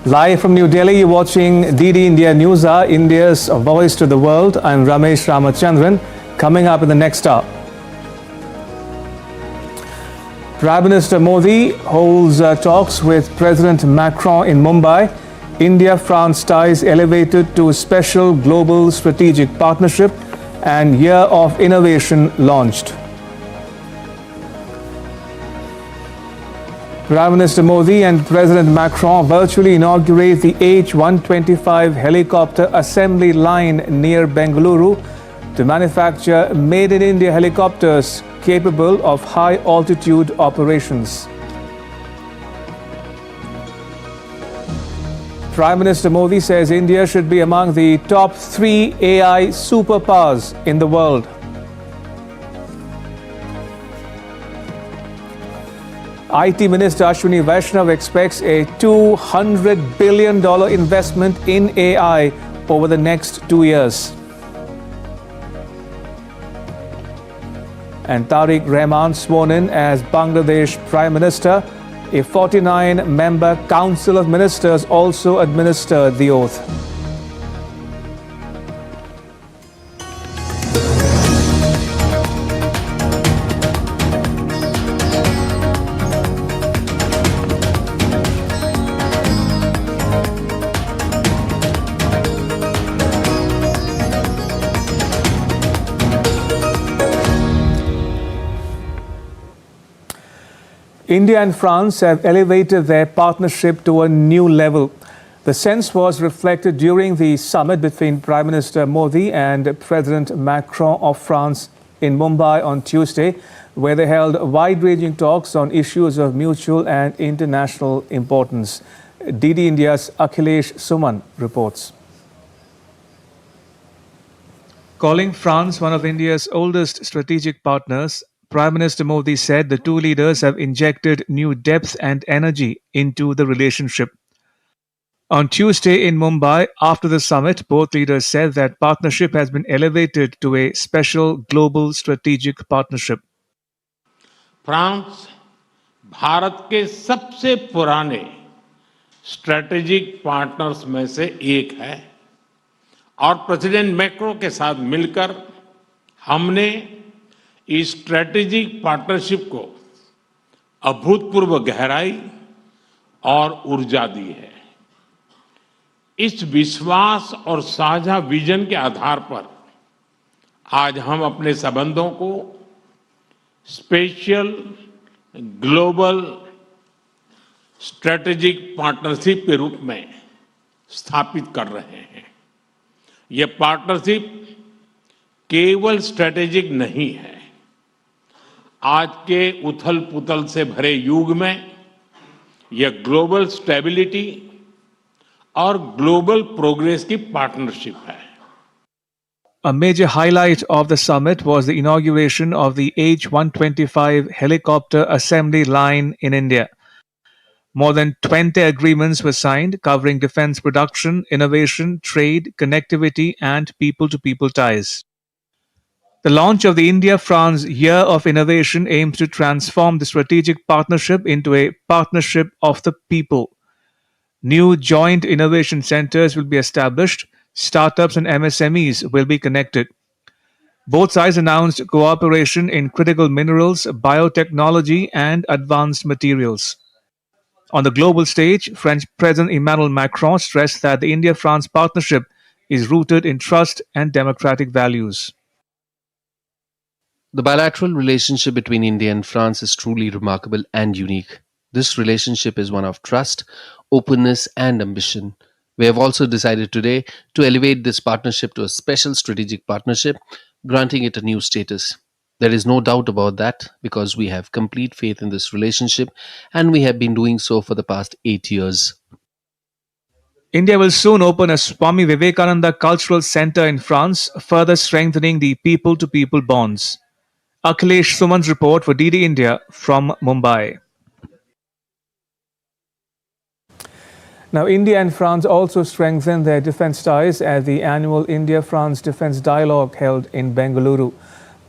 Live from New Delhi, you're watching DD India Newshour, India's voice to the world. I'm Ramesh Ramachandran. Coming up in the next hour, Prime Minister Modi holds talks with President Macron in Mumbai. India-France ties elevated to a special global strategic partnership, and Year of Innovation launched. Prime Minister Modi and President Macron virtually inaugurate the H125 helicopter assembly line near Bengaluru to manufacture made-in-India helicopters capable of high-altitude operations. Prime Minister Modi says India should be among the top 3 AI superpowers in the world. IT Minister Ashwini Vaishnaw expects a $200 billion investment in AI over the next 2 years. And Tarique Rahman sworn in as Bangladesh Prime Minister. A 49-member Council of Ministers also administered the oath. India and France have elevated their partnership to a new level. The sense was reflected during the summit between Prime Minister Modi and President Macron of France in Mumbai on Tuesday, where they held wide-ranging talks on issues of mutual and international importance. DD India's Akhilesh Suman reports. Calling France one of India's oldest strategic partners, Prime Minister Modi said the two leaders have injected new depth and energy into the relationship. On Tuesday in Mumbai, after the summit, both leaders said that partnership has been elevated to a special global strategic partnership. France Bharat के सबसे पुराने strategic partners में से एक है और president macro के साथ मिलकर हमने इस स्ट्रेटेजिक पार्टनरशिप को अभूतपूर्व गहराई और ऊर्जा दी है। इस विश्वास और साझा विजन के आधार पर आज हम अपने संबंधों को स्पेशल ग्लोबल स्ट्रेटेजिक पार्टनरशिप के रूप में स्थापित कर रहे हैं। ये पार्टनरशिप केवल स्ट्रेटेजिक नहीं है। आज के उथल-पुथल से भरे युग में यह ग्लोबल स्टेबिलिटी और ग्लोबल प्रोग्रेस की पार्टनरशिप है। A major highlight of the summit was the inauguration of the H125 helicopter assembly line in India. More than 20 agreements were signed covering defense production, innovation, trade, connectivity, and people-to-people ties. The launch of the India-France Year of Innovation aims to transform the strategic partnership into a partnership of the people. New joint innovation centers will be established. Startups and MSMEs will be connected. Both sides announced cooperation in critical minerals, biotechnology, and advanced materials. On the global stage, French President Emmanuel Macron stressed that the India-France partnership is rooted in trust and democratic values. The bilateral relationship between India and France is truly remarkable and unique. This relationship is one of trust, openness, and ambition. We have also decided today to elevate this partnership to a special strategic partnership, granting it a new status. There is no doubt about that because we have complete faith in this relationship and we have been doing so for the past 8 years. India will soon open a Swami Vivekananda Cultural Center in France, further strengthening the people-to-people bonds. Akhilesh Suman's report for DD India from Mumbai. Now, India and France also strengthened their defense ties at the annual India-France Defense Dialogue held in Bengaluru.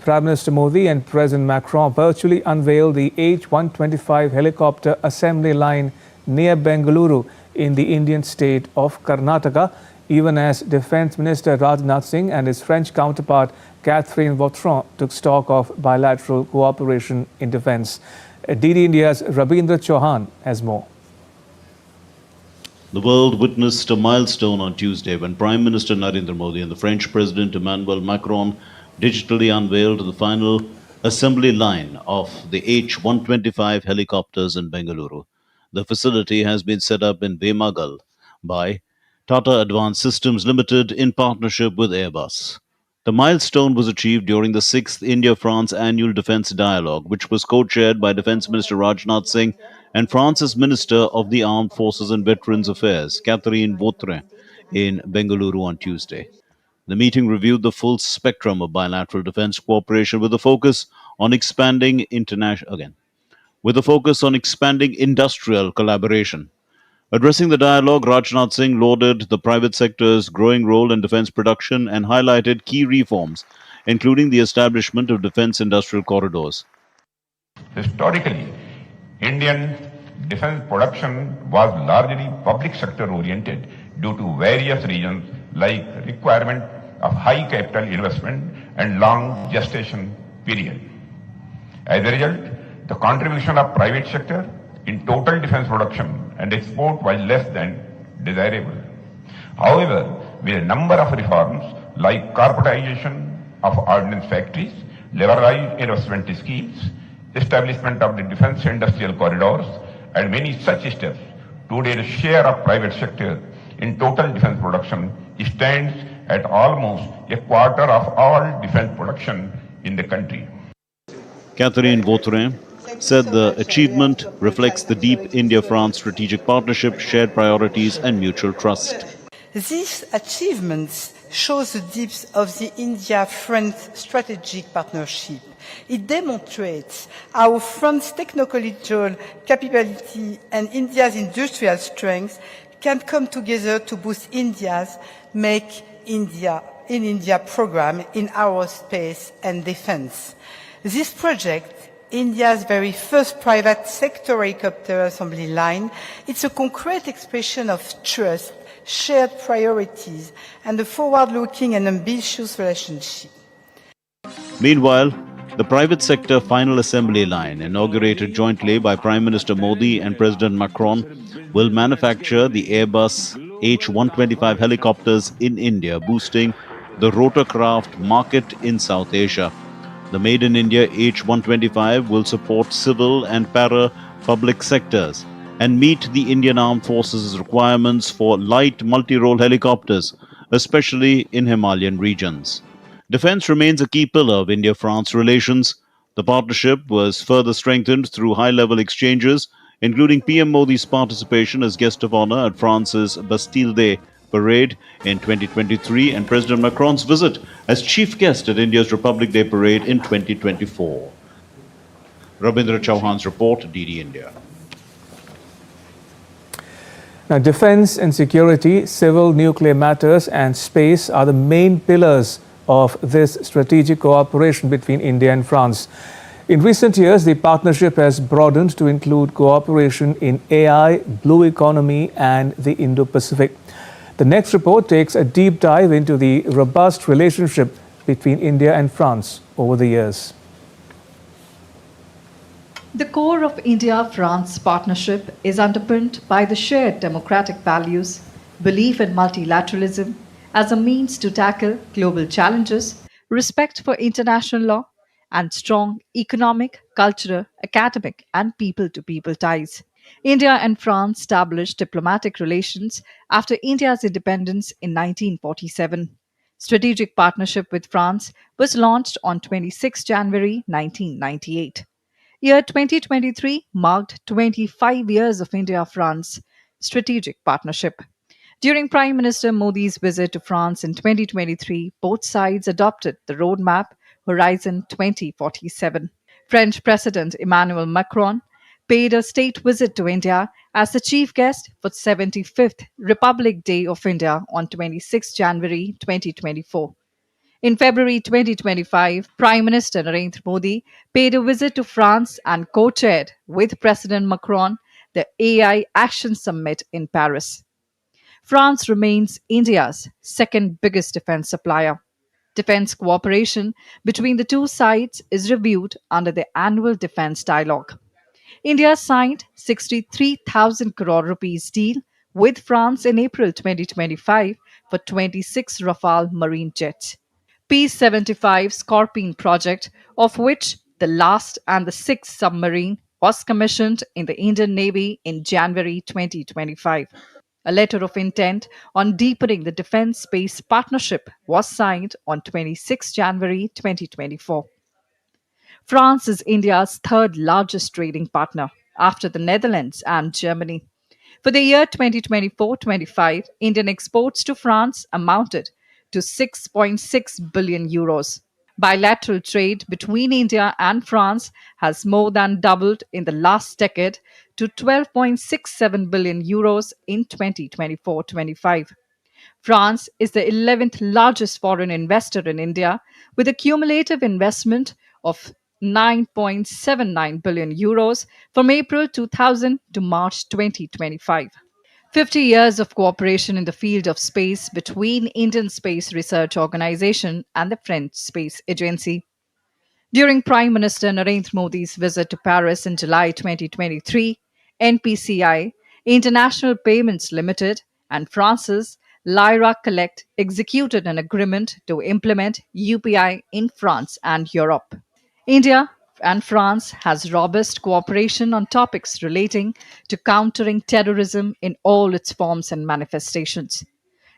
Prime Minister Modi and President Macron virtually unveiled the H125 helicopter assembly line near Bengaluru in the Indian state of Karnataka, even as Defence Minister Rajnath Singh and his French counterpart Catherine Vautrin took stock of bilateral cooperation in defence. DD India's Rabindra Chauhan has more. The world witnessed a milestone on Tuesday when Prime Minister Narendra Modi and the French President Emmanuel Macron digitally unveiled the final assembly line of the H-125 helicopters in Bengaluru. The facility has been set up in Vemagal by Tata Advanced Systems Limited in partnership with Airbus. The milestone was achieved during the 6th India-France Annual Defence Dialogue, which was co-chaired by Defence Minister Rajnath Singh and France's Minister of the Armed Forces and Veterans Affairs, Catherine Vautrin, in Bengaluru on Tuesday. The meeting reviewed the full spectrum of bilateral defence cooperation with a focus on expanding industrial collaboration. Addressing the dialogue, Rajnath Singh lauded the private sector's growing role in defence production and highlighted key reforms, including the establishment of defence industrial corridors. Historically, Indian defence production was largely public sector oriented due to various reasons like requirement of high capital investment and long gestation period. As a result, the contribution of private sector in total defence production and export was less than desirable. However, with a number of reforms like corporatization of ordnance factories, liberalized investment schemes, establishment of the defence industrial corridors, and many such steps, today the share of private sector in total defence production stands at almost a quarter of all defence production in the country. Catherine Vautrin said the achievement reflects the deep India-France strategic partnership, shared priorities and mutual trust. These achievements show the depth of the India-France strategic partnership. It demonstrates how France's technological capability and India's industrial strength can come together to boost India's Make India in India program in aerospace and defense. This project, India's very first private sector helicopter assembly line, it's a concrete expression of trust, shared priorities, and a forward-looking and ambitious relationship. Meanwhile, the private sector final assembly line, inaugurated jointly by Prime Minister Modi and President Macron, will manufacture the Airbus H-125 helicopters in India, boosting the rotorcraft market in South Asia. The Made in India H-125 will support civil and para-public sectors and meet the Indian Armed Forces' requirements for light multi-role helicopters, especially in Himalayan regions. Defence remains a key pillar of India-France relations. The partnership was further strengthened through high-level exchanges, including PM Modi's participation as guest of honour at France's Bastille Day parade in 2023 and President Macron's visit as chief guest at India's Republic Day parade in 2024. Rabindra Chauhan's report, DD India. Now, defence and security, civil nuclear matters and space are the main pillars of this strategic cooperation between India and France. In recent years, the partnership has broadened to include cooperation in AI, blue economy and the Indo-Pacific. The next report takes a deep dive into the robust relationship between India and France over the years. The core of India-France partnership is underpinned by the shared democratic values, belief in multilateralism as a means to tackle global challenges, respect for international law, and strong economic, cultural, academic, and people-to-people ties. India and France established diplomatic relations after India's independence in 1947. Strategic partnership with France was launched on 26 January 1998. Year 2023 marked 25 years of India-France strategic partnership. During Prime Minister Modi's visit to France in 2023, both sides adopted the roadmap Horizon 2047. French President Emmanuel Macron paid a state visit to India as the chief guest for 75th Republic Day of India on 26 January 2024. In February 2025, Prime Minister Narendra Modi paid a visit to France and co-chaired with President Macron the AI Action Summit in Paris. France remains India's second biggest defense supplier. Defense cooperation between the two sides is reviewed under the annual defense dialogue. India signed 63,000 crore rupees deal with France in April 2025 for 26 Rafale marine jets. P-75 Scorpion project, of which the last and the sixth submarine was commissioned in the Indian Navy in January 2025. A letter of intent on deepening the defense space partnership was signed on 26 January 2024. France is India's third largest trading partner after the Netherlands and Germany. For the year 2024-25, Indian exports to France amounted to 6.6 billion euros. Bilateral trade between India and France has more than doubled in the last decade to 12.67 billion euros in 2024-25. France is the 11th largest foreign investor in India with a cumulative investment of 9.79 billion euros from April 2000 to March 2025. 50 years of cooperation in the field of space between Indian Space Research Organization and the French Space Agency. During Prime Minister Narendra Modi's visit to Paris in July 2023, NPCI, International Payments Limited, and France's Lyra Collect executed an agreement to implement UPI in France and Europe. India and France has robust cooperation on topics relating to countering terrorism in all its forms and manifestations.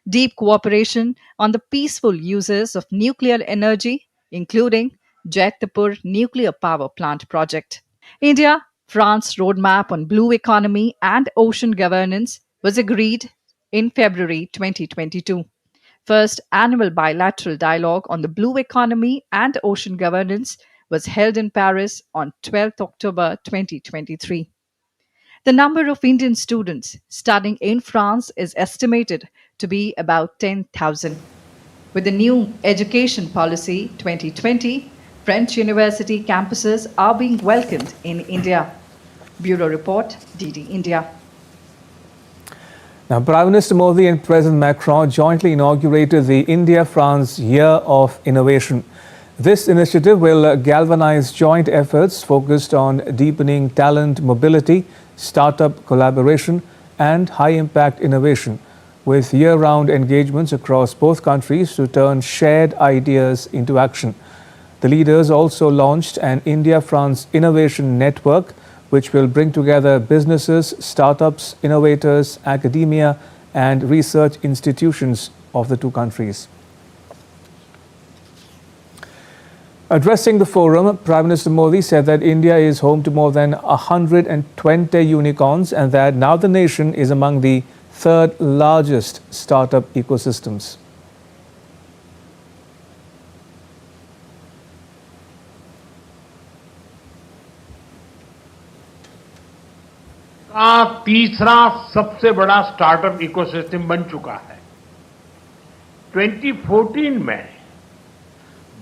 Deep cooperation on the peaceful uses of nuclear energy, including Jaitarpur Nuclear Power Plant project. India France roadmap on blue economy and ocean governance was agreed in February 2022. First annual bilateral dialogue on the blue economy and ocean governance was held in Paris on 12th October 2023. The number of Indian students studying in France is estimated to be about 10,000. With the new Education Policy 2020, French university campuses are being welcomed in India. Bureau Report, DD India. Now, Prime Minister Modi and President Macron jointly inaugurated the India-France Year of Innovation. This initiative will galvanize joint efforts focused on deepening talent mobility, startup collaboration, and high-impact innovation, with year-round engagements across both countries to turn shared ideas into action. The leaders also launched an India-France Innovation Network, which will bring together businesses, startups, innovators, academia, and research institutions of the two countries. Addressing the forum, Prime Minister Modi said that India is home to more than 120 unicorns and that now the nation is among the third largest startup ecosystems. का तीसरा सबसे बड़ा startup ecosystem बन चुका है। 2014 में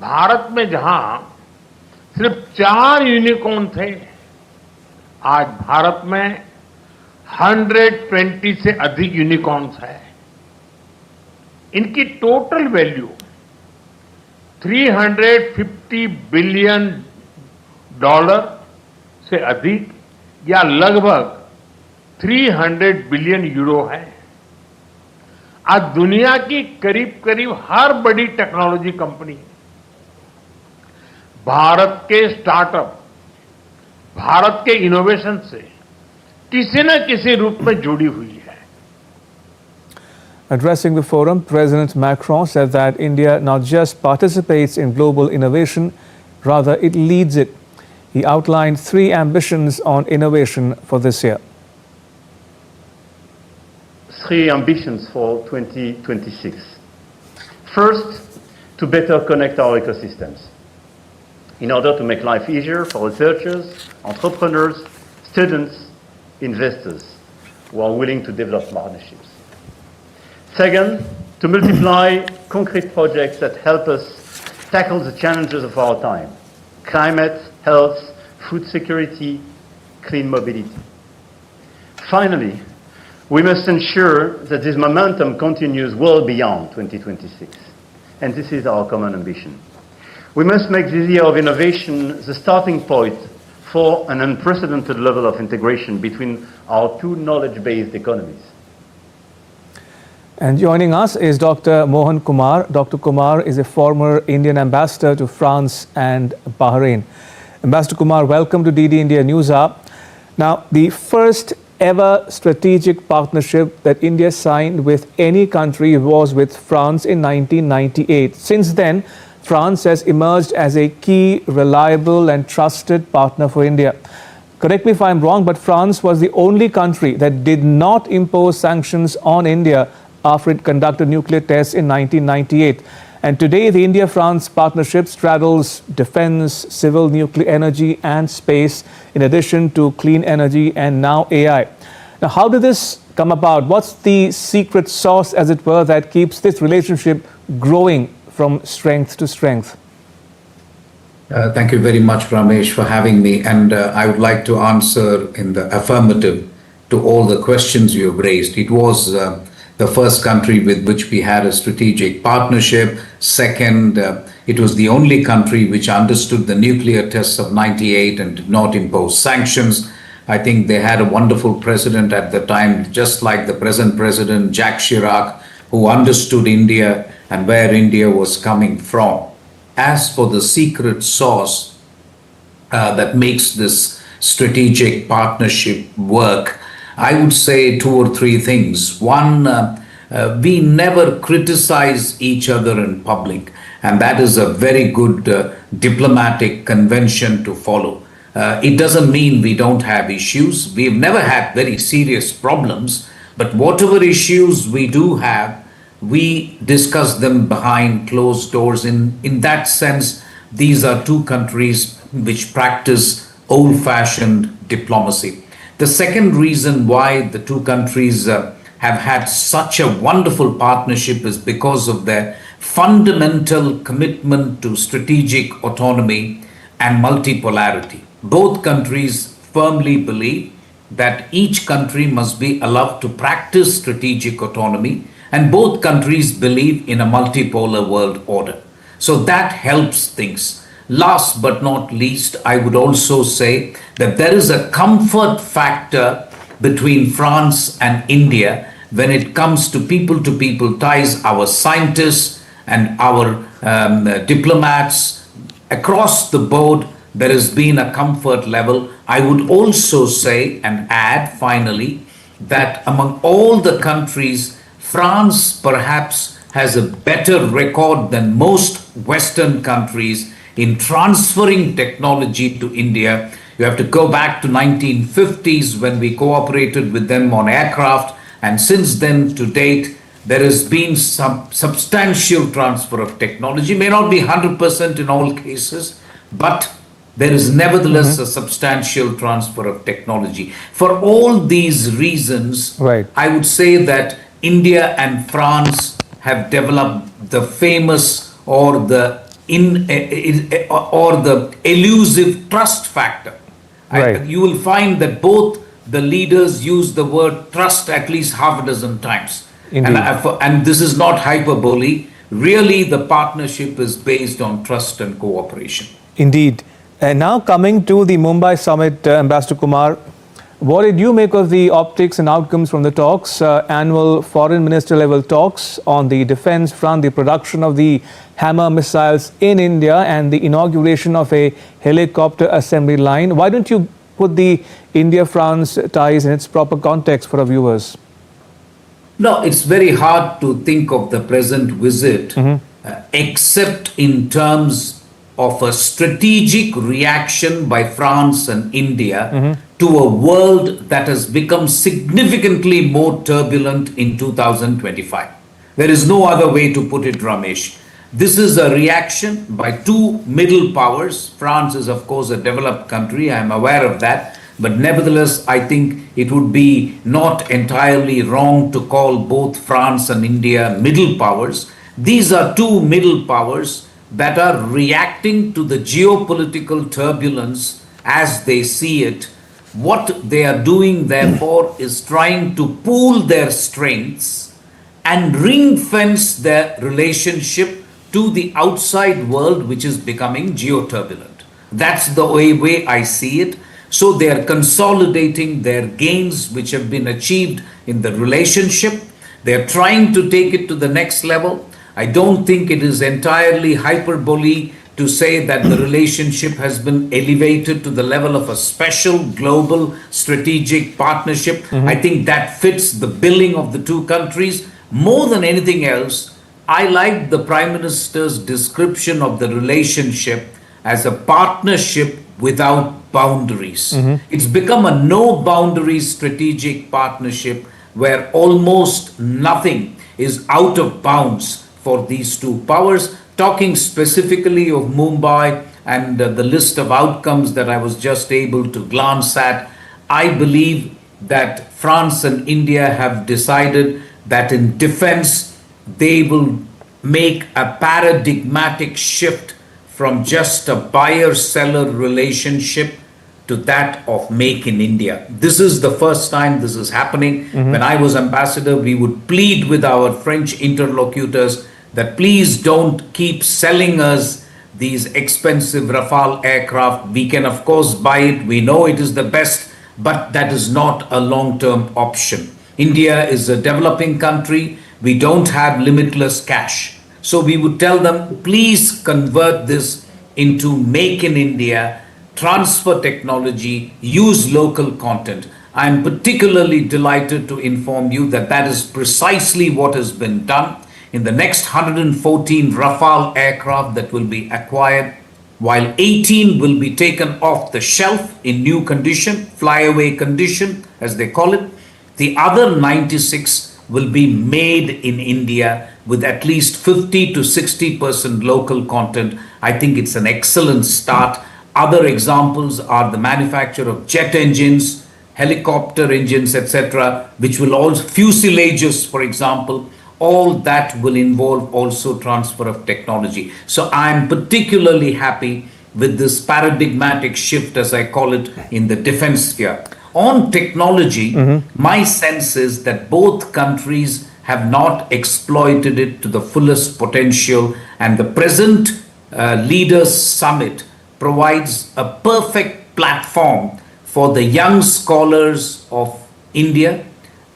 भारत में जहां सिर्फ 4 यूनिकॉर्न थे, आज भारत में 120 से अधिक यूनिकॉर्न्स हैं। इनकी टोटल वैल्यू $350 बिलियन से अधिक या लगभग 300 बिलियन यूरो है। आज दुनिया की करीब करीब हर बड़ी टेक्नोलॉजी कंपनी भारत के स्टार्टअप, भारत के इनोवेशन से किसी न किसी रूप में जुड़ी हुई है। Addressing the forum, President Macron said that India not just participates in global innovation, rather it leads it. He outlined 3 ambitions on innovation for this year. 3 ambitions for 2026. First, to better connect our ecosystems in order to make life easier for researchers, entrepreneurs, students, investors who are willing to develop partnerships. Second, to multiply concrete projects that help us tackle the challenges of our time: climate, health, food security, clean mobility. Finally, we must ensure that this momentum continues well beyond 2026. And this is our common ambition. We must make this year of innovation the starting point for an unprecedented level of integration between our two knowledge-based economies. And joining us is Dr. Mohan Kumar. Dr. Kumar is a former Indian ambassador to France and Bahrain. Ambassador Kumar, welcome to DD India Newshour. Now, the first ever strategic partnership that India signed with any country was with France in 1998. Since then, France has emerged as a key, reliable and trusted partner for India. Correct me if I'm wrong, but France was the only country that did not impose sanctions on India after it conducted nuclear tests in 1998. And today, the India-France partnership straddles defense, civil nuclear energy and space, in addition to clean energy and now AI. Now, how did this come about? What's the secret sauce, as it were, that keeps this relationship growing from strength to strength? Thank you very much, Ramesh, for having me. And I would like to answer in the affirmative to all the questions you have raised. It was the first country with which we had a strategic partnership. Second, it was the only country which understood the nuclear tests of 98 and did not impose sanctions. I think they had a wonderful president at the time, just like the present president, Jacques Chirac, who understood India and where India was coming from. As for the secret sauce that makes this strategic partnership work, I would say two or three things. One, we never criticize each other in public, and that is a very good diplomatic convention to follow. It doesn't mean we don't have issues. We've never had very serious problems, but whatever issues we do have, we discuss them behind closed doors. In that sense, these are two countries which practice old-fashioned diplomacy. The second reason why the two countries have had such a wonderful partnership is because of their fundamental commitment to strategic autonomy and multipolarity. Both countries firmly believe that each country must be allowed to practice strategic autonomy, and both countries believe in a multipolar world order. So that helps things. Last but not least, I would also say that there is a comfort factor between France and India when it comes to people ties. Our scientists and our diplomats across the board, there has been a comfort level. I would also say and add finally that among all the countries, France perhaps has a better record than most Western countries in transferring technology to India. You have to go back to 1950s when we cooperated with them on aircraft, and since then to date there has been some substantial transfer of technology. May not be 100% in all cases, but there is nevertheless a substantial transfer of technology. For all these reasons, I would say that India and France have developed the famous or the elusive trust factor. You will find that both the leaders use the word trust at least half a dozen times. And this is not hyperbole. Really, the partnership is based on trust and cooperation. Indeed. And now coming to the Mumbai summit, Ambassador Kumar, what did you make of the optics and outcomes from the talks, annual foreign minister level talks on the defense front, the production of the Hammer missiles in India and the inauguration of a helicopter assembly line? Why don't you put the India-France ties in its proper context for our viewers? No, it's very hard to think of the present visit except in terms of a strategic reaction by France and India to a world that has become significantly more turbulent in 2025. There is no other way to put it, Ramesh. This is a reaction by two middle powers. France is, of course, a developed country. I am aware of that. But nevertheless, I think it would be not entirely wrong to call both France and India middle powers. These are two middle powers that are reacting to the geopolitical turbulence as they see it What they are doing, therefore, is trying to pool their strengths and ring fence their relationship to the outside world, which is becoming geoturbulent. That's the way I see it. So they are consolidating their gains, which have been achieved in the relationship. They are trying to take it to the next level. I don't think it is entirely hyperbole to say that the relationship has been elevated to the level of a special global strategic partnership. I think that fits the billing of the two countries. More than anything else, I like the Prime Minister's description of the relationship as a partnership without boundaries. It's become a no boundaries strategic partnership where almost nothing is out of bounds for these two powers. Talking specifically of Mumbai and the list of outcomes that I was just able to glance at, I believe that France and India have decided that in defense, they will make a paradigmatic shift from just a buyer-seller relationship to that of Make in India. This is the first time this is happening. When I was ambassador, we would plead with our French interlocutors that please don't keep selling us these expensive Rafale aircraft. We can of course buy it, we know it is the best, but that is not a long-term option. India is a developing country, we don't have limitless cash. So we would tell them, please convert this into Make in India, transfer technology, use local content. I am particularly delighted to inform you that that is precisely what has been done. In the next 114 Rafale aircraft that will be acquired, while 18 will be taken off the shelf in new condition, flyaway condition, as they call it, the other 96 will be made in India with at least 50 to 60% local content. I think it's an excellent start. Other examples are the manufacture of jet engines, helicopter engines, etc., which will also, fuselages, for example, all that will involve also transfer of technology. So I'm particularly happy with this paradigmatic shift, as I call it, in the defense sphere. On technology, my sense is that both countries have not exploited it to the fullest potential, and the present Leaders Summit provides a perfect platform for the young scholars of India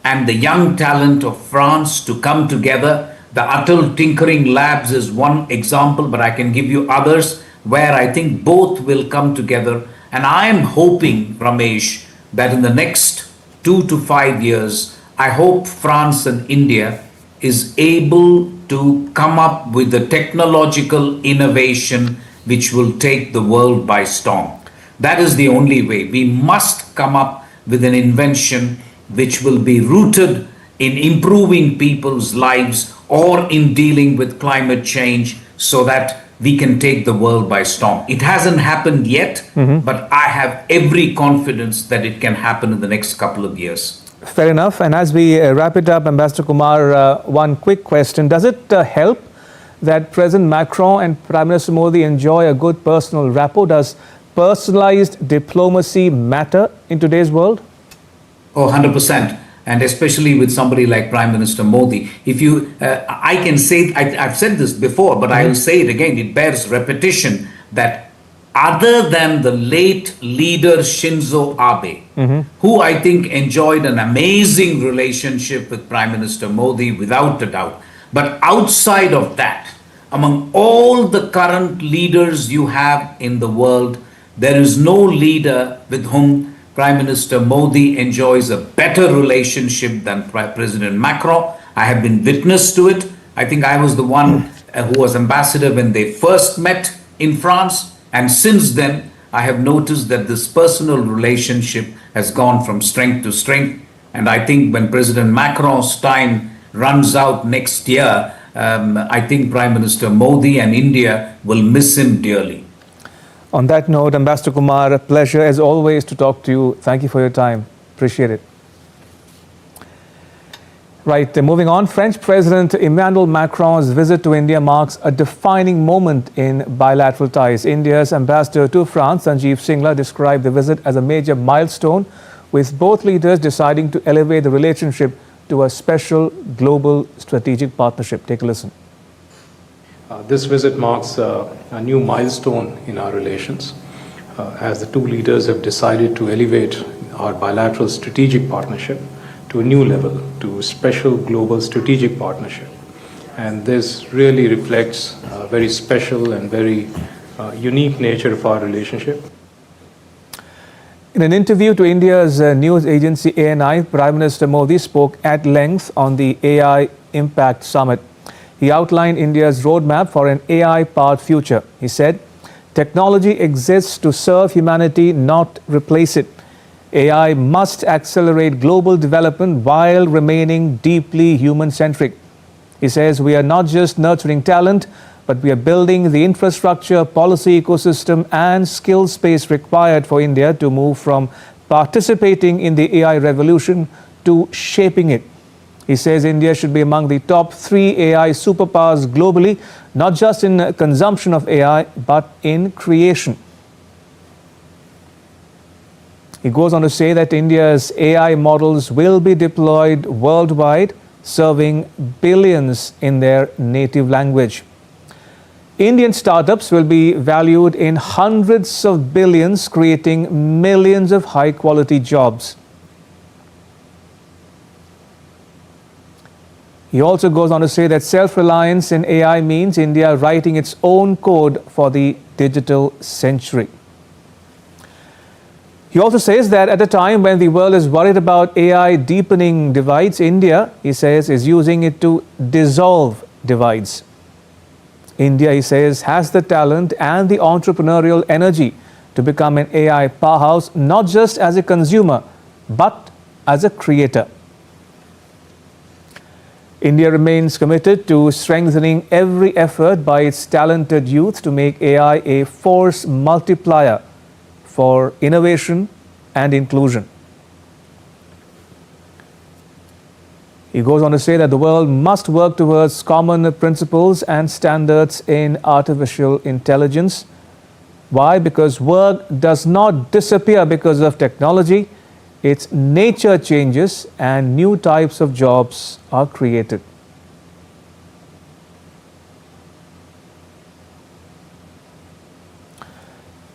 and the young talent of France to come together. The Atal Tinkering Labs is one example, but I can give you others where I think both will come together. And I am hoping, Ramesh, that in the next 2 to 5 years, I hope France and India is able to come up with the technological innovation which will take the world by storm. That is the only way. We must come up with an invention which will be rooted in improving people's lives or in dealing with climate change so that we can take the world by storm. It hasn't happened yet, but I have every confidence that it can happen in the next couple of years. Fair enough. And as we wrap it up, Ambassador Kumar, one quick question. Does it help that President Macron and Prime Minister Modi enjoy a good personal rapport? Does personalized diplomacy matter in today's world? Oh, 100%. And especially with somebody like Prime Minister Modi. If you, I can say, I've said this before, but I will say it again, it bears repetition that other than the late leader Shinzo Abe, who I think enjoyed an amazing relationship with Prime Minister Modi without a doubt, but outside of that, among all the current leaders you have in the world, there is no leader with whom Prime Minister Modi enjoys a better relationship than President Macron. I have been witness to it. I think I was the one who was ambassador when they first met in France. And since then, I have noticed that this personal relationship has gone from strength to strength. And I think when President Macron's time runs out next year, I think Prime Minister Modi and India will miss him dearly. On that note, Ambassador Kumar, a pleasure as always to talk to you. Thank you for your time. Appreciate it. Right, moving on, French President Emmanuel Macron's visit to India marks a defining moment in bilateral ties. India's ambassador to France, Sanjeev Singla, described the visit as a major milestone, with both leaders deciding to elevate the relationship to a special global strategic partnership. Take a listen. This visit marks a new milestone in our relations, as the two leaders have decided to elevate our bilateral strategic partnership to a new level, to a special global strategic partnership. And this really reflects a very special and very unique nature of our relationship. In an interview to India's news agency ANI, Prime Minister Modi spoke at length on the AI Impact Summit. He outlined India's roadmap for an AI-powered future. He said, "Technology exists to serve humanity, not replace it. AI must accelerate global development while remaining deeply human-centric." He says, "We are not just nurturing talent, but we are building the infrastructure, policy ecosystem and skill space required for India to move from participating in the AI revolution to shaping it." He says India should be among the top 3 AI superpowers globally, not just in consumption of AI, but in creation. He goes on to say that India's AI models will be deployed worldwide, serving billions in their native language. Indian startups will be valued in hundreds of billions, creating millions of high-quality jobs. He also goes on to say that self-reliance in AI means India writing its own code for the digital century. He also says that at a time when the world is worried about AI deepening divides, India, he says, is using it to dissolve divides. India, he says, has the talent and the entrepreneurial energy to become an AI powerhouse, not just as a consumer, but as a creator. India remains committed to strengthening every effort by its talented youth to make AI a force multiplier for innovation and inclusion. He goes on to say that the world must work towards common principles and standards in artificial intelligence. Why? Because work does not disappear because of technology. Its nature changes and new types of jobs are created.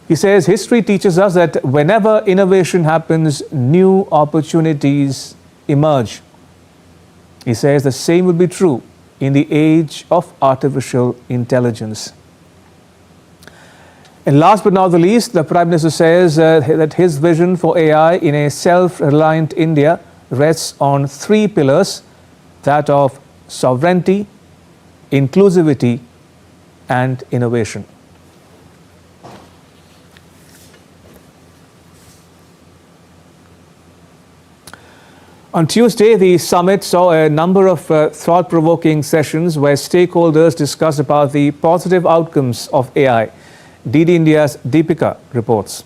He says history teaches us that whenever innovation happens, new opportunities emerge. He says the same will be true in the age of artificial intelligence. And last but not the least, the Prime Minister says that his vision for AI in a self-reliant India rests on 3 pillars, that of sovereignty, inclusivity, and innovation. On Tuesday, the summit saw a number of thought-provoking sessions where stakeholders discussed about the positive outcomes of AI. DD India's Deepika reports.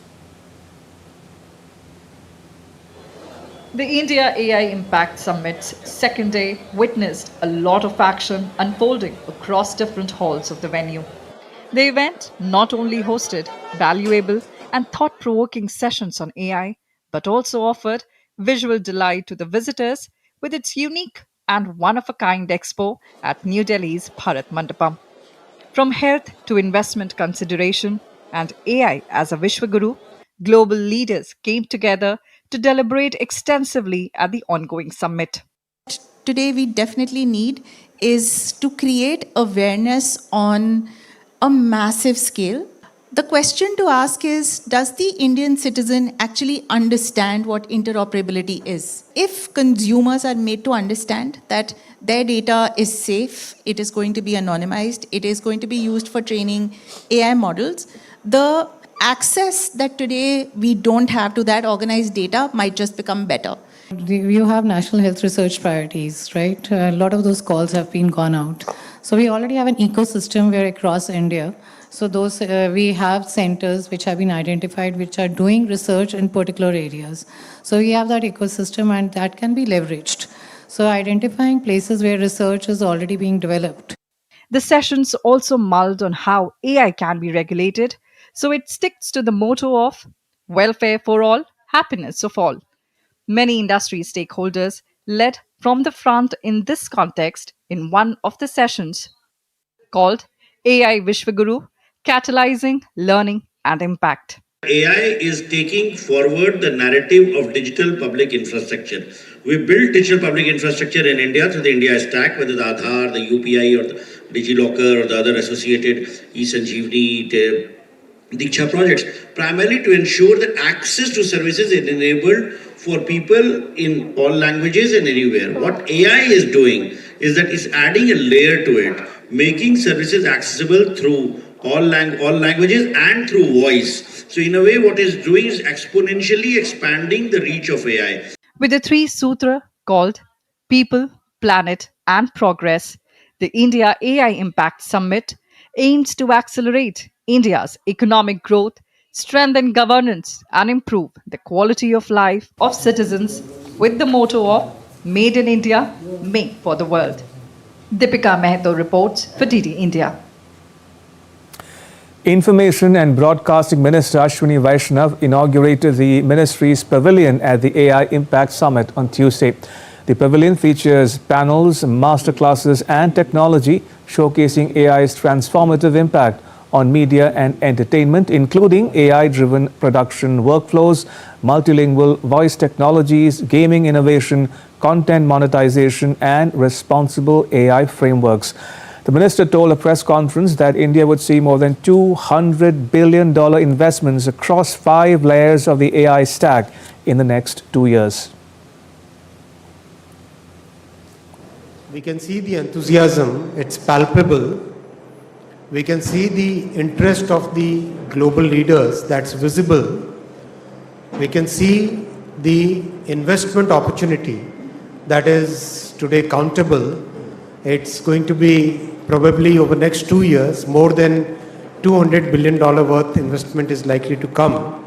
The India AI Impact Summit's second day witnessed a lot of action unfolding across different halls of the venue. The event not only hosted valuable and thought-provoking sessions on AI, but also offered visual delight to the visitors with its unique and one-of-a-kind expo at New Delhi's Bharat Mandapam. From health to investment consideration and AI as a Vishwaguru, global leaders came together to deliberate extensively at the ongoing summit. Today we definitely need is to create awareness on a massive scale. The question to ask is, does the Indian citizen actually understand what interoperability is? If consumers are made to understand that their data is safe, it is going to be anonymized, it is going to be used for training AI models, the access that today we don't have to that organized data might just become better. You have national health research priorities, right? A lot of those calls have been gone out. So we already have an ecosystem where across India. So those we have centers which have been identified which are doing research in particular areas. So we have that ecosystem and that can be leveraged. So identifying places where research is already being developed. The sessions also mulled on how AI can be regulated so it sticks to the motto of welfare for all, happiness of all. Many industry stakeholders led from the front in this context in one of the sessions called AI Vishwaguru, Catalyzing Learning and Impact. AI is taking forward the narrative of digital public infrastructure. We built digital public infrastructure in India through the India stack, whether the Aadhaar, the UPI, or the DigiLocker, or the other associated eSanjeevani, Diksha projects, primarily to ensure that access to services is enabled for people in all languages and anywhere. What AI is doing is that it's adding a layer to it, making services accessible through all languages and through voice. So in a way, what it's doing is exponentially expanding the reach of AI. With the three sutra called People, Planet and Progress, the India AI Impact Summit aims to accelerate India's economic growth, strengthen governance, and improve the quality of life of citizens with the motto of Made in India, Made for the World. Deepika Mehto reports for DD India. Information and Broadcasting Minister Ashwini Vaishnaw inaugurated the ministry's pavilion at the AI Impact Summit on Tuesday. The pavilion features panels, masterclasses and technology showcasing AI's transformative impact on media and entertainment, including AI-driven production workflows, multilingual voice technologies, gaming innovation, content monetization and responsible AI frameworks. The minister told a press conference that India would see more than $200 billion investments across 5 layers of the AI stack in the next 2 years. We can see the enthusiasm, it's palpable. We can see the interest of the global leaders, that's visible. We can see the investment opportunity that is today countable. It's going to be probably over the next 2 years, more than $200 billion worth investment is likely to come.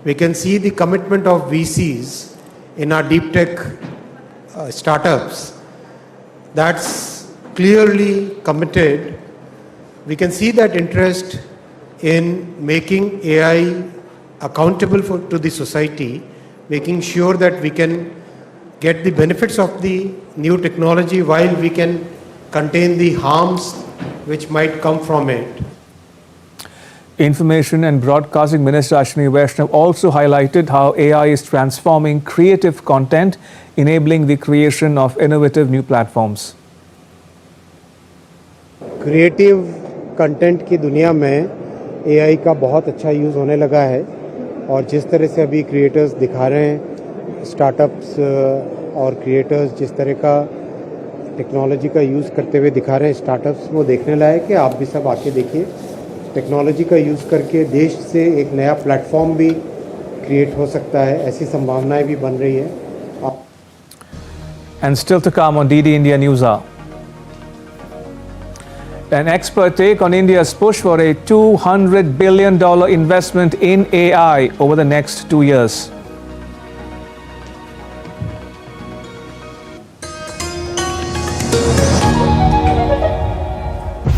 We can see the commitment of VCs in our deep tech startups. That's clearly committed. We can see that interest in making AI accountable to the society, making sure that we can get the benefits of the new technology while we can contain the harms which might come from it. Information and Broadcasting Minister Ashwini Vaishnaw also highlighted how AI is transforming creative content, enabling the creation of innovative new platforms. Creative content की दुनिया में AI का बहुत अच्छा use होने लगा है और जिस तरह से अभी क्रिएटर्स दिखा रहे हैं, स्टार्टअप्स और क्रिएटर्स जिस तरह का टेक्नोलॉजी का यूज़ करते हुए दिखा रहे हैं स्टार्टअप्स, वो देखने लायक है। आप भी सब आके देखिए, टेक्नोलॉजी का यूज़ करके देश से एक नया प्लेटफॉर्म भी क्रिएट हो सकता है, ऐसी संभावनाएं भी बन रही है। And still to come on DD India Newshour. An expert take on India's push for a $200 billion investment in AI over the next 2 years.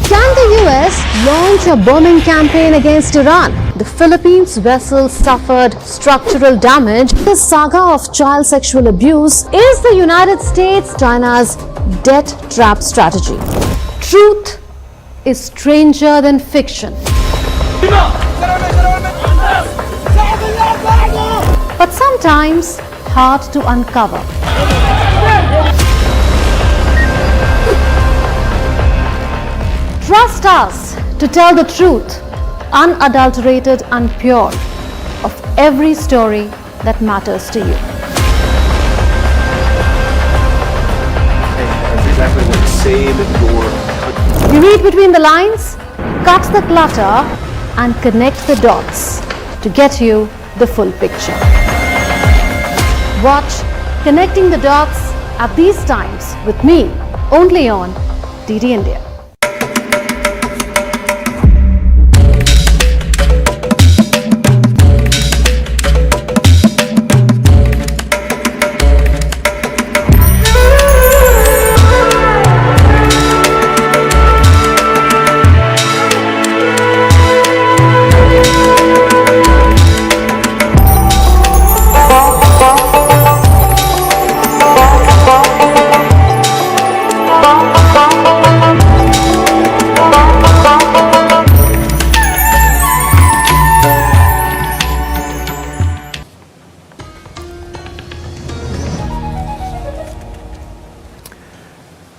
Can the US launch a bombing campaign against Iran? The Philippines vessel suffered structural damage. The saga of child sexual abuse is the United States China's debt trap strategy. Truth is stranger than fiction. But sometimes hard to uncover. Trust us to tell the truth, unadulterated and pure, of every story that matters to you. Exactly what to say before. You read between the lines, cut the clutter, and connect the dots to get you the full picture. Watch Connecting the Dots at these times with me, only on DD India.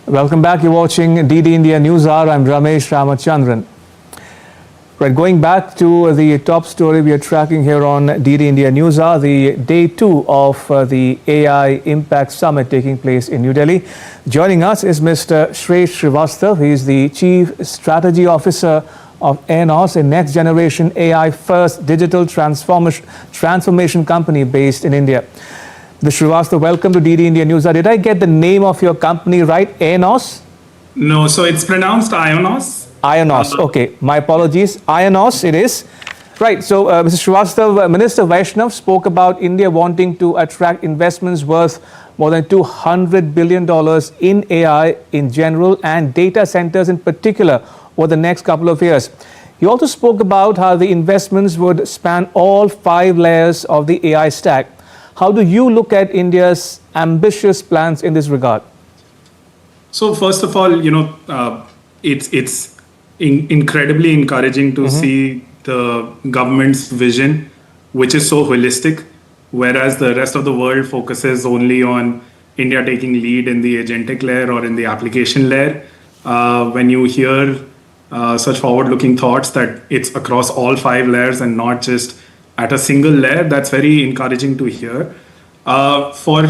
Welcome back. You're watching DD India News Hour. I'm Ramesh Ramachandran. Right, going back to the top story we are tracking here on DD India News Hour, the day 2 of the AI Impact Summit taking place in New Delhi. Joining us is Mr. Shresh Srivastav. He is the Chief Strategy Officer of NOS, a next generation AI first digital transformation company based in India. Mr. Srivastav, welcome to DD India News Hour. Did I get the name of your company right? NOS? No, so it's pronounced IONOS. IONOS, okay. My apologies. IONOS it is. Right, so Mr. Srivastav, Minister Vaishnaw spoke about India wanting to attract investments worth more than $200 billion in AI in general and data centers in particular over the next couple of years. He also spoke about how the investments would span all 5 layers of the AI stack. How do you look at India's ambitious plans in this regard? So first of all, it's incredibly encouraging to see the government's vision, which is so holistic, whereas the rest of the world focuses only on India taking lead in the agentic layer or in the application layer. When you hear such forward-looking thoughts that it's across all 5 layers and not just at a single layer, that's very encouraging to hear. For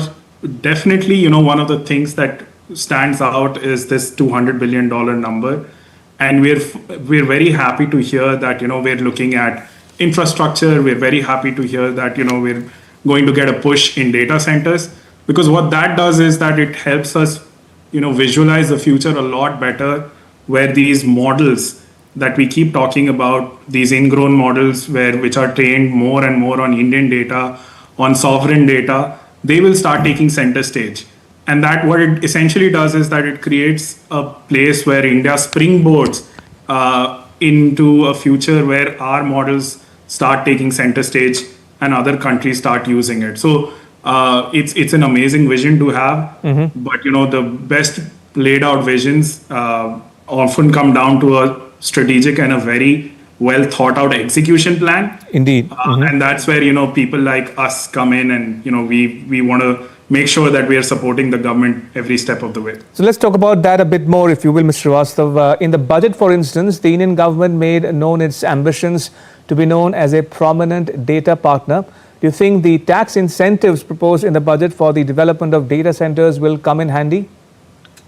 definitely, one of the things that stands out is this $200 billion number. And we're very happy to hear that, we're looking at infrastructure. We're very happy to hear that, we're going to get a push in data centers, because what that does is that it helps us, visualize the future a lot better, where these models that we keep talking about, these ingrown models which are trained more and more on Indian data, on sovereign data, they will start taking center stage. And that what it essentially does is that it creates a place where India springboards into a future where our models start taking center stage and other countries start using it. So it's an amazing vision to have, but the best laid out visions often come down to a strategic and a very well thought out execution plan. Indeed. And that's where, people like us come in and, we want to make sure that we are supporting the government every step of the way. So let's talk about that a bit more, if you will, Mr. Srivastav. In the budget, for instance, the Indian government made known its ambitions to be known as a prominent data partner. Do you think the tax incentives proposed in the budget for the development of data centers will come in handy?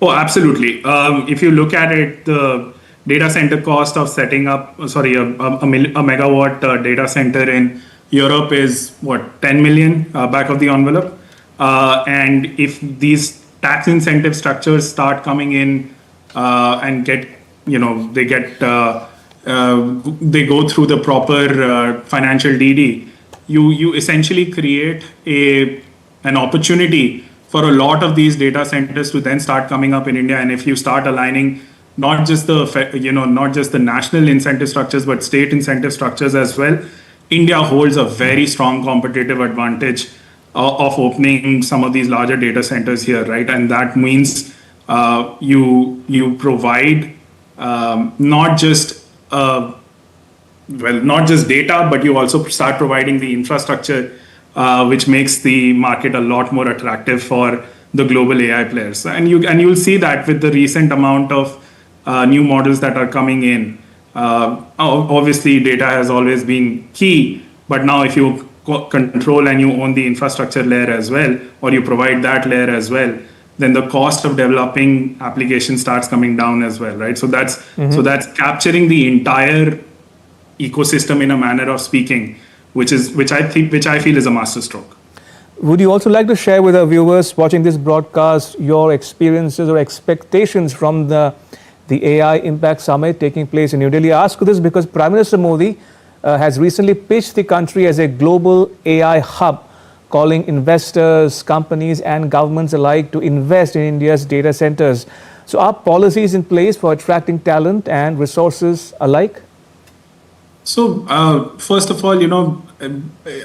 Oh, absolutely. If you look at it, the data center cost of setting up, a megawatt data center in Europe is 10 million back of the envelope. And if these tax incentive structures start coming in and they go through the proper financial DD, you essentially create an opportunity for a lot of these data centers to then start coming up in India. And if you start aligning not just the national incentive structures, but state incentive structures as well, India holds a very strong competitive advantage of opening some of these larger data centers here, right? And that means you provide not just data, but you also start providing the infrastructure, which makes the market a lot more attractive for the global AI players. And you'll see that with the recent amount of new models that are coming in. Obviously, data has always been key, but now if you control and you own the infrastructure layer as well, or you provide that layer as well, then the cost of developing applications starts coming down as well, right? So that's capturing the entire ecosystem in a manner of speaking, which I feel is a masterstroke. Would you also like to share with our viewers watching this broadcast your experiences or expectations from the AI Impact Summit taking place in New Delhi? I ask this because Prime Minister Modi has recently pitched the country as a global AI hub, calling investors, companies and governments alike to invest in India's data centers. So are policies in place for attracting talent and resources alike? So first of all,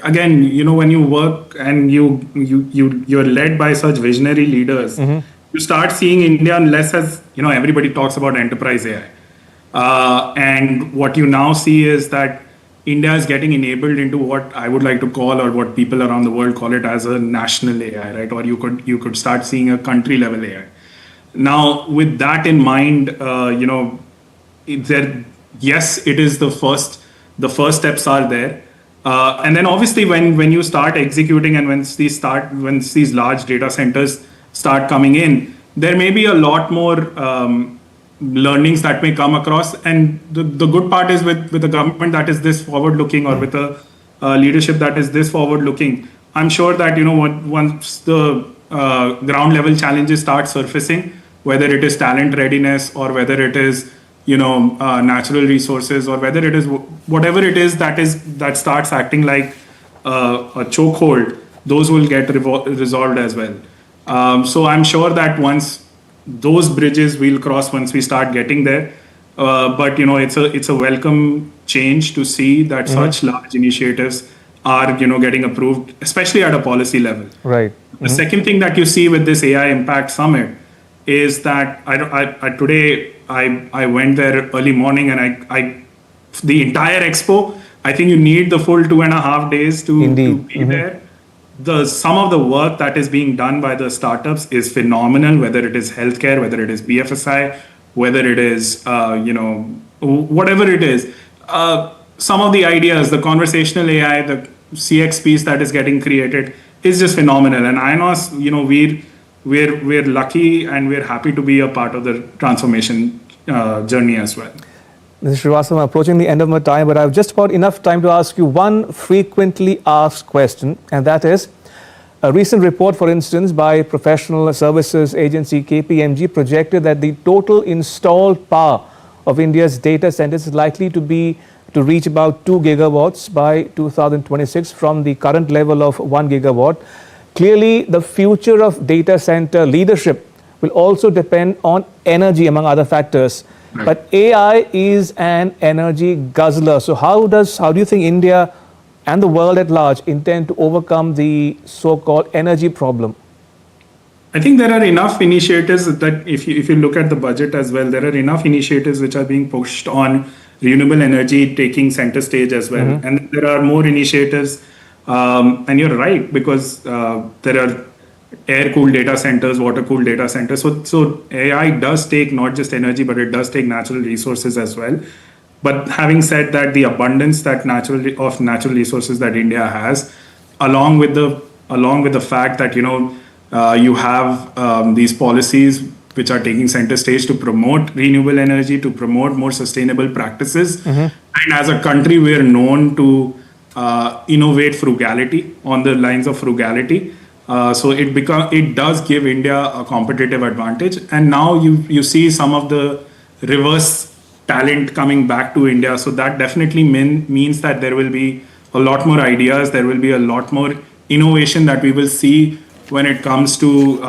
again, when you work and you're led by such visionary leaders, you start seeing India less as, everybody talks about enterprise AI. And what you now see is that India is getting enabled into what I would like to call, or what people around the world call it, as a national AI, right? Or you could start seeing a country level AI. Now, with that in mind, yes, it is the first steps are there. And then obviously when you start executing and once these large data centers start coming in, there may be a lot more learnings that may come across. And the good part is with a government that is this forward looking, or with a leadership that is this forward looking, I'm sure that, once the ground level challenges start surfacing, whether it is talent readiness or whether it is natural resources, or whether it is whatever it is that starts acting like a chokehold, those will get resolved as well. So I'm sure that once those bridges we'll cross once we start getting there. But it's a welcome change to see that such large initiatives are getting approved, especially at a policy level. Right. The second thing that you see with this AI Impact Summit is that today I went there early morning, and the entire expo, I think you need the full 2.5 days to be there. Some of the work that is being done by the startups is phenomenal, whether it is healthcare, whether it is BFSI, whether it is, whatever it is. Some of the ideas, the conversational AI, the CX piece that is getting created is just phenomenal. And INOS, we're lucky and we're happy to be a part of the transformation journey as well. Mr. Srivastava, I'm approaching the end of my time, but I've just about enough time to ask you one frequently asked question, and that is, a recent report, for instance, by professional services agency KPMG projected that the total installed power of India's data centers is likely to reach about 2 gigawatts by 2026 from the current level of 1 gigawatt. Clearly, the future of data center leadership will also depend on energy, among other factors. Right. But AI is an energy guzzler. So how do you think India and the world at large intend to overcome the so-called energy problem? I think there are enough initiatives that if you look at the budget as well, there are enough initiatives which are being pushed on renewable energy taking center stage as well. Mm-hmm. And there are more initiatives, and you're right, because there are air-cooled data centers, water-cooled data centers. So AI does take not just energy, but it does take natural resources as well. But having said that, the abundance of natural resources that India has, along with the fact that you have these policies which are taking center stage to promote renewable energy, to promote more sustainable practices. Mm-hmm. And as a country, we are known to innovate frugality, on the lines of frugality. So it does give India a competitive advantage. And now you see some of the reverse talent coming back to India. So that definitely means that there will be a lot more ideas. There will be a lot more innovation that we will see when it comes to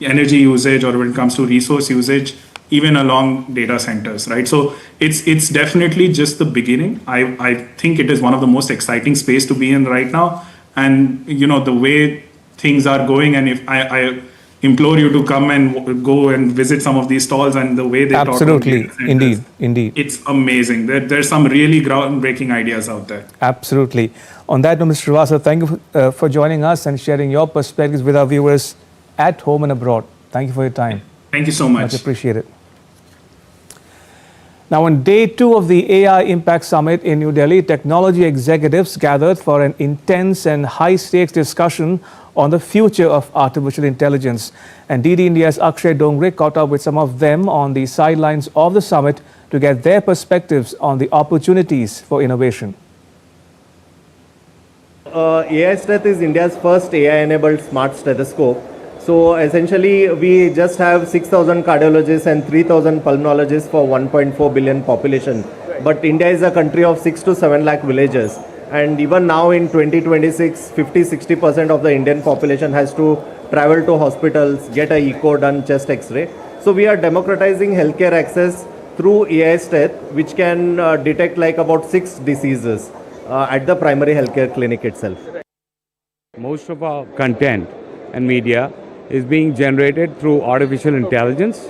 energy usage, or when it comes to resource usage, even along data centers, right? So it's definitely just the beginning. I think it is one of the most exciting space to be in right now. And the way things are going, and if I implore you to come and go and visit some of these stalls, and the way they talk about data centers, indeed, it's amazing. There's some really groundbreaking ideas out there. Absolutely. On that note, Mr. Srivastava, thank you for joining us and sharing your perspectives with our viewers at home and abroad. Thank you for your time. Thank you so much. Much appreciated. Now, on day 2 of the AI Impact Summit in New Delhi, technology executives gathered for an intense and high-stakes discussion on the future of artificial intelligence. And DD India's Akshay Dongre caught up with some of them on the sidelines of the summit to get their perspectives on the opportunities for innovation. AIST is India's first AI-enabled smart stethoscope. So essentially, we just have 6,000 cardiologists and 3,000 pulmonologists for 1.4 billion population. But India is a country of 6 to 7 lakh villages. And even now in 2026, 50-60% of the Indian population has to travel to hospitals, get a echo done, chest x-ray. So we are democratizing healthcare access through AIST, which can detect like about 6 diseases at the primary healthcare clinic itself. Most of our content and media is being generated through artificial intelligence.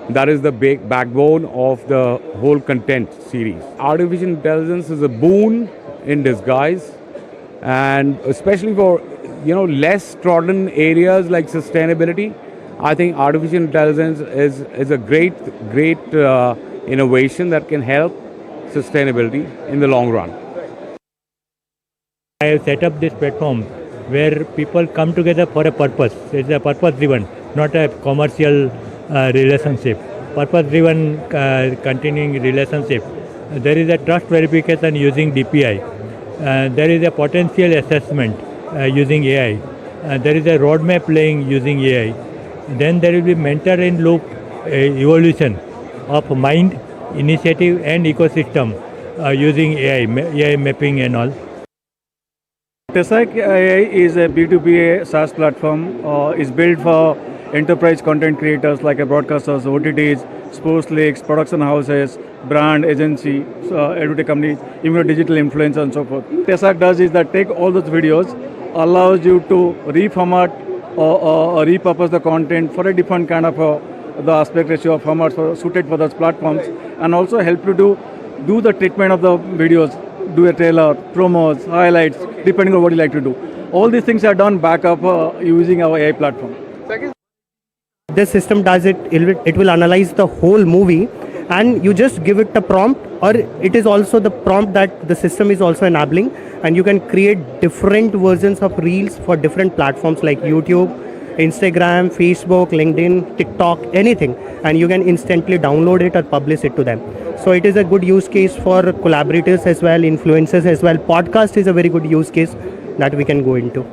That is the big backbone of the whole content series. Artificial intelligence is a boon in disguise, and especially for less trodden areas like sustainability, I think artificial intelligence is a great innovation that can help sustainability in the long run. I have set up this platform where people come together for a purpose. It's a purpose-driven, not a commercial relationship. Purpose-driven continuing relationship. There is a trust verification using DPI. There is a potential assessment using AI. There is a roadmap playing using AI. Then there will be mentor in loop evolution of mind, initiative and ecosystem using AI mapping and all. Tarique AI is a B2B SaaS platform. It's built for enterprise content creators like broadcasters, OTTs, sports leagues, production houses, brand agency, edutech companies, even digital influencers and so forth. Tarique does is that take all those videos, allows you to reformat or repurpose the content for a different kind of the aspect ratio of formats suited for those platforms, and also help you to do the treatment of the videos, do a trailer, promos, highlights, depending on what you like to do. All these things are done back up using our AI platform. This system does it will analyze the whole movie, and you just give it a prompt, or it is also the prompt that the system is also enabling, and you can create different versions of reels for different platforms like YouTube, Instagram, Facebook, LinkedIn, TikTok, anything, and you can instantly download it or publish it to them. So it is a good use case for collaborators as well, influencers as well. Podcast is a very good use case that we can go into.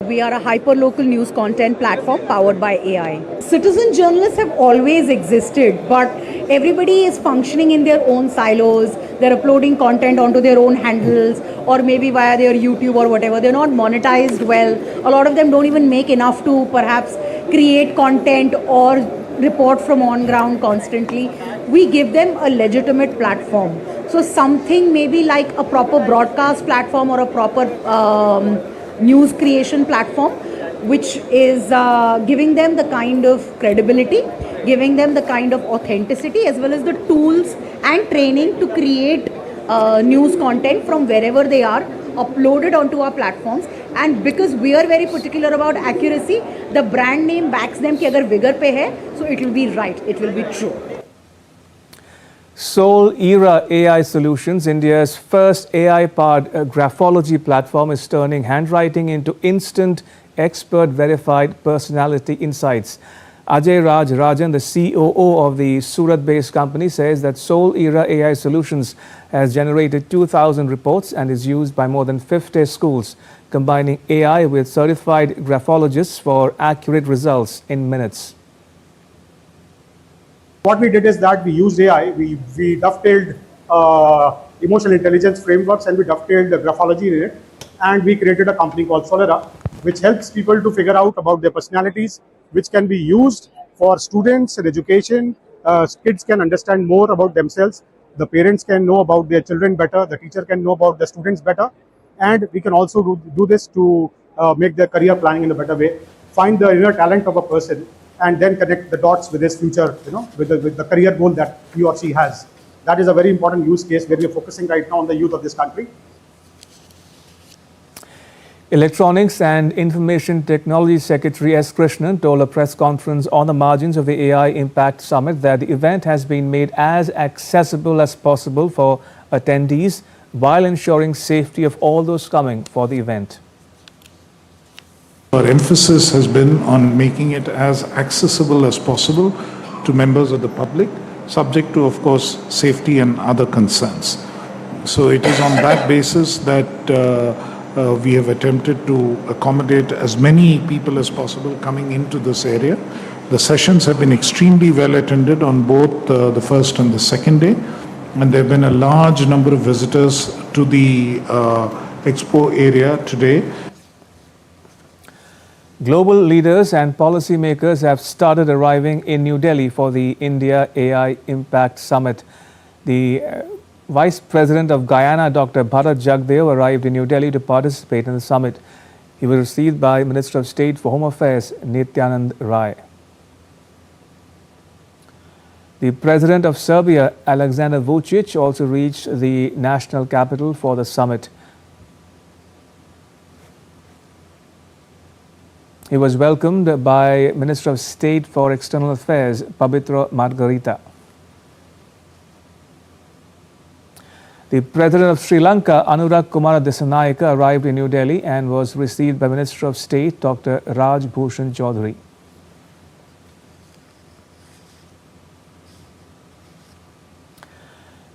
We are a hyper-local news content platform powered by AI. Citizen journalists have always existed, but everybody is functioning in their own silos. They're uploading content onto their own handles or maybe via their YouTube or whatever. They're not monetized well. A lot of them don't even make enough to perhaps create content or report from on ground constantly. We give them a legitimate platform. So something maybe like a proper broadcast platform or a proper news creation platform, which is giving them the kind of credibility, giving them the kind of authenticity, as well as the tools and training to create news content from wherever they are, uploaded onto our platforms. And because we are very particular about accuracy, the brand name backs them कि अगर vigor पे है, so it will be right, it will be true. Soul Era AI Solutions, India's first AI-powered graphology platform, is turning handwriting into instant, expert-verified personality insights. Ajay Raj Rajan, the COO of the Surat-based company, says that Soul Era AI Solutions has generated 2,000 reports and is used by more than 50 schools, combining AI with certified graphologists for accurate results in minutes. What we did is that we used AI, we dovetailed emotional intelligence frameworks, and we dovetailed the graphology in it, and we created a company called Solera, which helps people to figure out about their personalities, which can be used for students in education. Kids can understand more about themselves, the parents can know about their children better, the teacher can know about the students better, and we can also do this to make their career planning in a better way, find the inner talent of a person, and then connect the dots with his future, with the career goal that he or she has. That is a very important use case where we are focusing right now on the youth of this country. Electronics and Information Technology Secretary S. Krishnan told a press conference on the margins of the AI Impact Summit that the event has been made as accessible as possible for attendees while ensuring safety of all those coming for the event. Our emphasis has been on making it as accessible as possible to members of the public, subject to, of course, safety and other concerns. So it is on that basis that we have attempted to accommodate as many people as possible coming into this area. The sessions have been extremely well attended on both the first and the second day, and there have been a large number of visitors to the expo area today. Global leaders and policymakers have started arriving in New Delhi for the India AI Impact Summit. The Vice President of Guyana, Dr. Bharat Jagdev, arrived in New Delhi to participate in the summit. He was received by Minister of State for Home Affairs, Nityanand Rai. The President of Serbia, Alexander Vučić, also reached the national capital for the summit. He was welcomed by Minister of State for External Affairs, Pabitra Margarita. The President of Sri Lanka, Anurag Kumara Dissanayake, arrived in New Delhi and was received by Minister of State, Dr. Raj Bhushan Chaudhary.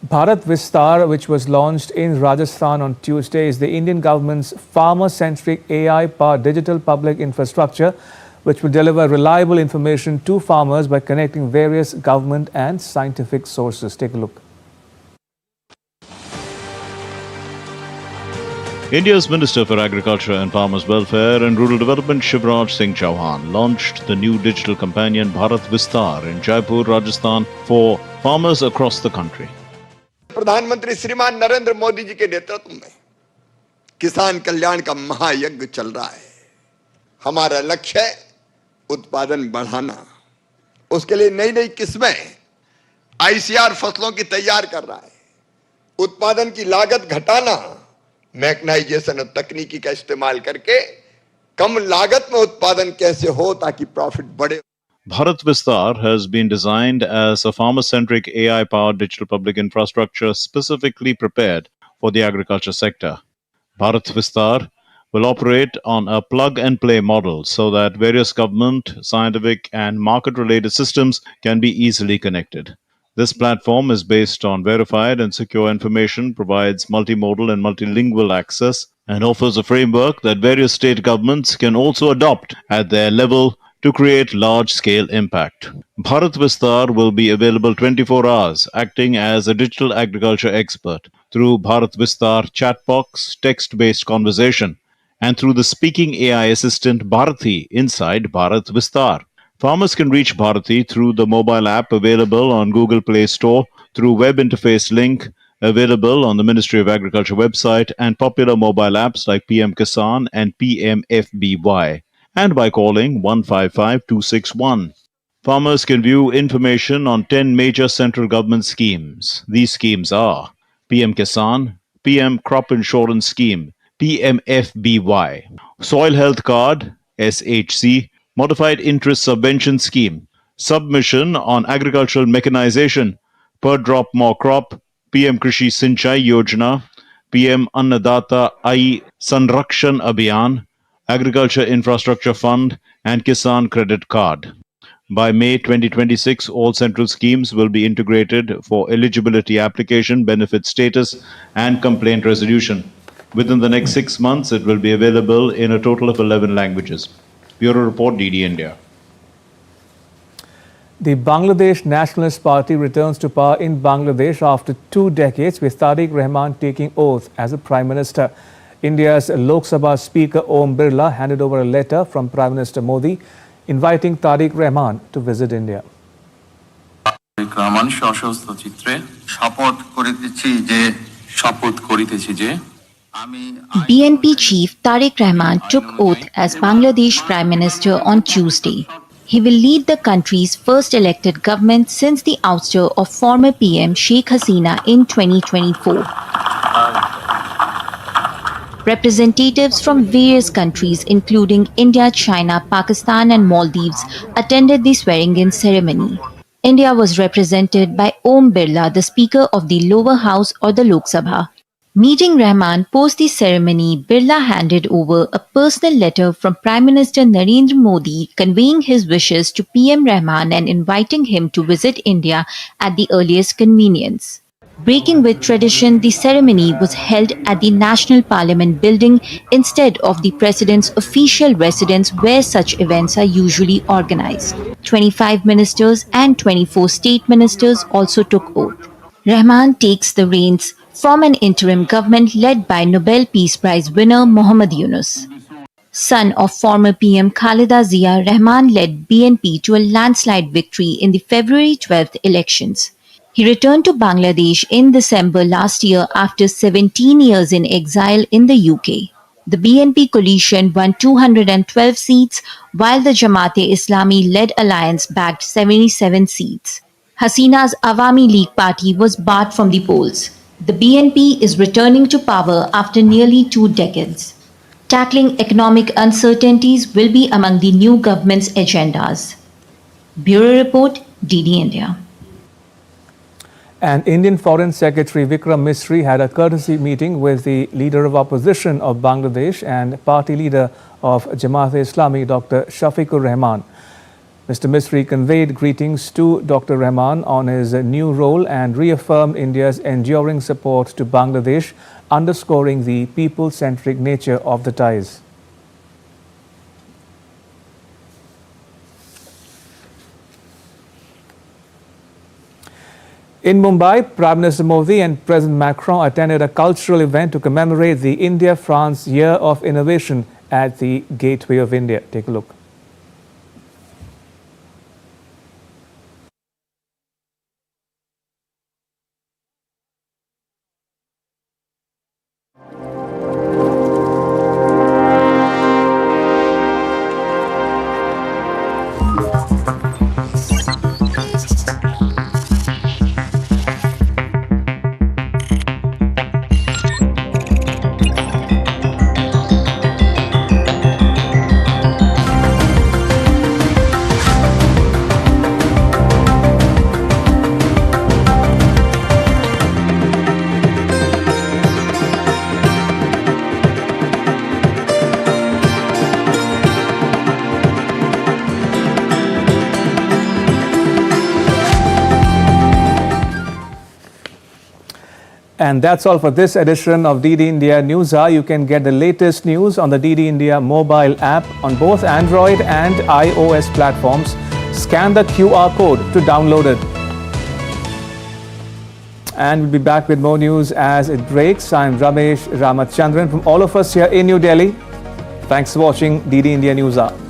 Bharat Vistar, which was launched in Rajasthan on Tuesday, is the Indian government's farmer-centric AI-powered digital public infrastructure, which will deliver reliable information to farmers by connecting various government and scientific sources. Take a look. India's Minister for Agriculture and Farmers Welfare and Rural Development Shivraj Singh Chauhan launched the new digital companion Bharat Vistar in Jaipur, Rajasthan for farmers across the country. प्रधानमंत्री श्रीमान नरेंद्र मोदी जी के नेतृत्व में किसान कल्याण का महायज्ञ चल रहा है। हमारा लक्ष्य है उत्पादन बढ़ाना। उसके लिए नई नई किस्में आईसीआर फसलों की तैयार कर रहा है। उत्पादन की लागत घटाना, मैकेनाइजेशन और तकनीकी का इस्तेमाल करके कम लागत में उत्पादन कैसे हो ताकि प्रॉफिट बढ़े। Bharat Vistar has been designed as a farmer-centric AI-powered digital public infrastructure specifically prepared for the agriculture sector. Bharat Vistar will operate on a plug-and-play model so that various government, scientific and market-related systems can be easily connected. This platform is based on verified and secure information, provides multimodal and multilingual access, and offers a framework that various state governments can also adopt at their level to create large-scale impact. Bharat Vistar will be available 24 hours, acting as a digital agriculture expert through Bharat Vistar chat box, text-based conversation, and through the speaking AI assistant Bharati inside Bharat Vistar. Farmers can reach Bharati through the mobile app available on Google Play Store, through web interface link available on the Ministry of Agriculture website, and popular mobile apps like PM Kisan and PM FBY, and by calling 155-261. Farmers can view information on 10 major central government schemes. These schemes are PM Kisan, PM Crop Insurance Scheme, PM FBY, Soil Health Card, SHC, Modified Interest Subvention Scheme, Submission on Agricultural Mechanization, Per Drop More Crop, PM Krishi Sinchai Yojana, PM Annadata Ai Sanrakshan Abhiyan, Agriculture Infrastructure Fund, and Kisan Credit Card. By May 2026, all central schemes will be integrated for eligibility application, benefit status, and complaint resolution. Within the next 6 months, it will be available in a total of 11 languages. Bureau Report, DD India. The Bangladesh Nationalist Party returns to power in Bangladesh after 2 decades, with Tarique Rahman taking oath as a Prime Minister. India's Lok Sabha Speaker Om Birla handed over a letter from Prime Minister Modi inviting Tarique Rahman to visit India. BNP chief Tarique Rahman took oath as Bangladesh Prime Minister on Tuesday. He will lead the country's first elected government since the ouster of former PM Sheikh Hasina in 2024. Representatives from various countries including India, China, Pakistan and Maldives attended the swearing-in ceremony. India was represented by Om Birla, the Speaker of the lower house or the Lok Sabha. Meeting Rahman post the ceremony, Birla handed over a personal letter from Prime Minister Narendra Modi conveying his wishes to PM Rahman and inviting him to visit India at the earliest convenience. Breaking with tradition, the ceremony was held at the National Parliament building instead of the President's official residence where such events are usually organized. 25 ministers and 24 state ministers also took oath. Rahman takes the reins from an interim government led by Nobel Peace Prize winner Muhammad Yunus. Son of former PM Khalida Zia, Rahman led BNP to a landslide victory in the February 12th elections. He returned to Bangladesh in December last year after 17 years in exile in the UK. The BNP coalition won 212 seats, while the Jamaat-e-Islami-led alliance bagged 77 seats. Hasina's Awami League party was barred from the polls. The BNP is returning to power after nearly 2 decades. Tackling economic uncertainties will be among the new government's agendas. Bureau Report, DD India. And Indian Foreign Secretary Vikram Misri had a courtesy meeting with the leader of opposition of Bangladesh and party leader of Jamaat-e-Islami, Dr. Shafiqur Rahman. Mr. Misri conveyed greetings to Dr. Rahman on his new role and reaffirmed India's enduring support to Bangladesh, underscoring the people-centric nature of the ties. In Mumbai, Prime Minister Modi and President Macron attended a cultural event to commemorate the India-France Year of Innovation at the Gateway of India. Take a look. And that's all for this edition of DD India Newshour. You can get the latest news on the DD India mobile app on both Android and iOS platforms. Scan the QR code to download it. And we'll be back with more news as it breaks. I'm Ramesh Ramachandran from all of us here in New Delhi. Thanks for watching DD India Newshour.